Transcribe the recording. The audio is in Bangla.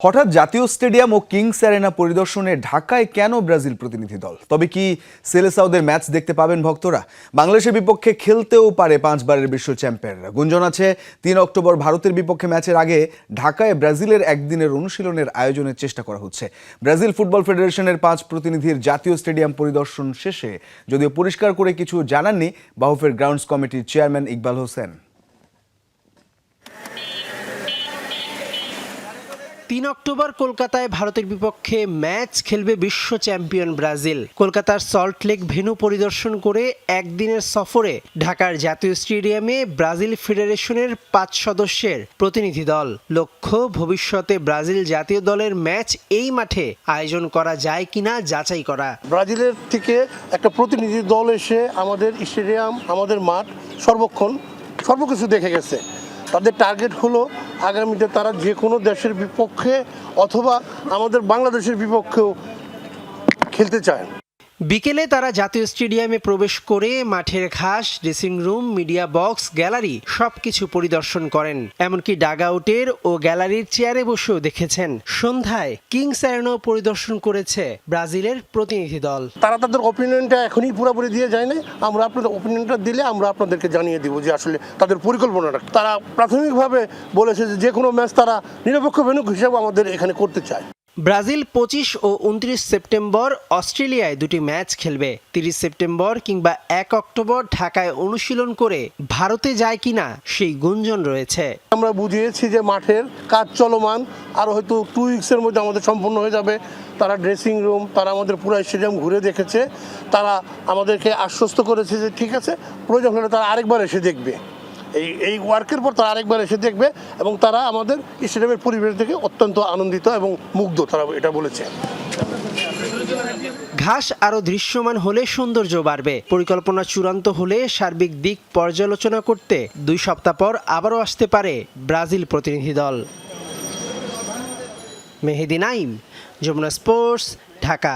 হঠাৎ জাতীয় স্টেডিয়াম ও কিংস অ্যারেনা পরিদর্শনে ঢাকায় কেন ব্রাজিল প্রতিনিধি দল? তবে কি সেলেসাওদের ম্যাচ দেখতে পাবেন ভক্তরা? বাংলাদেশের বিপক্ষে খেলতেও পারে 5 বারের বিশ্ব চ্যাম্পিয়নরা। গুঞ্জন আছে 3 অক্টোবর ভারতের বিপক্ষে ম্যাচের আগে ঢাকায় ব্রাজিলের একদিনের অনুশীলনের আয়োজনের চেষ্টা করা হচ্ছে। ব্রাজিল ফুটবল ফেডারেশনের 5 প্রতিনিধির জাতীয় স্টেডিয়াম পরিদর্শন শেষে যদিও পরিষ্কার করে কিছু জানাননি বাহুফের গ্রাউন্ডস কমিটির চেয়ারম্যান ইকবাল হোসেন। 3 অক্টোবর কলকাতায় ভারতের বিপক্ষে ম্যাচ খেলবে বিশ্ব চ্যাম্পিয়ন ব্রাজিল। কলকাতার সল্টলেক ভেন্যু পরিদর্শন করে একদিনের সফরে ঢাকার জাতীয় স্টেডিয়ামে ব্রাজিল ফেডারেশনের 5 সদস্যের প্রতিনিধি দল। লক্ষ্য ভবিষ্যতে ব্রাজিল জাতীয় দলের ম্যাচ এই মাঠে আয়োজন করা যায় কিনা যাচাই করা। ব্রাজিলের থেকে একটা প্রতিনিধি দল এসে আমাদের স্টেডিয়াম, আমাদের মাঠ সর্বকিছু দেখে গেছে। তাদের টার্গেট হলো আগামীতে তারা যে কোনো দেশের বিপক্ষে অথবা আমাদের বাংলাদেশের বিপক্ষেও খেলতে চায়। বিকেলে তারা জাতীয় স্টেডিয়ামে প্রবেশ করে মাঠের ঘাস, dressing room, media box, gallery সবকিছু পরিদর্শন করেন। এমনকি ডাগআউটের ও গ্যালারির চেয়ারে বসেও দেখেছেন। সন্ধ্যায় কিংস অ্যারেনা পরিদর্শন করেছে ব্রাজিলের প্রতিনিধি দল। তারা তাদের অপিনিয়নটা এখনই পুরোপুরি দিয়ে যায় না। আমরা আপনাদের অপিনিয়নটা দিলে আমরা আপনাদেরকে জানিয়ে দিব যে আসলে তাদের পরিকল্পনাটা। তারা প্রাথমিকভাবে বলেছে যে কোনো ম্যাচ তারা নিরপেক্ষ ভেন্যু হিসেবে আমাদের এখানে করতে চায়। ব্রাজিল 25 ও 29 সেপ্টেম্বর অস্ট্রেলিয়ায় 2টি ম্যাচ খেলবে। 30 সেপ্টেম্বর কিংবা 1 অক্টোবর ঢাকায় অনুশীলন করে ভারতে যায় কিনা সেই গুঞ্জন রয়েছে। আমরা বুঝিয়েছি যে মাঠের কাজ চলমান, আর হয়তো 2 উইক্সের মধ্যে আমাদের সম্পূর্ণ হয়ে যাবে। তারা ড্রেসিং রুম, তারা আমাদের পুরো স্টেডিয়াম ঘুরে দেখেছে। তারা আমাদেরকে আশ্বস্ত করেছে যে ঠিক আছে, প্রয়োজন হলে তারা আরেকবার এসে দেখবে। এই ওয়ার্কের পর তারা আরেকবার এসে দেখবে এবং তারা আমাদের স্টেডিয়ামের পরিবেশ দেখে অত্যন্ত আনন্দিত এবং মুগ্ধ, তারা এটা বলেছে। ঘাস আরো দৃশ্যমান হলে সৌন্দর্য বাড়বে। পরিকল্পনা চূড়ান্ত হলে সার্বিক দিক পর্যালোচনা করতে 2 সপ্তাহ পর আবারও আসতে পারে ব্রাজিল প্রতিনিধি দল। মেহেদি নাইম, যমুনা স্পোর্টস, ঢাকা।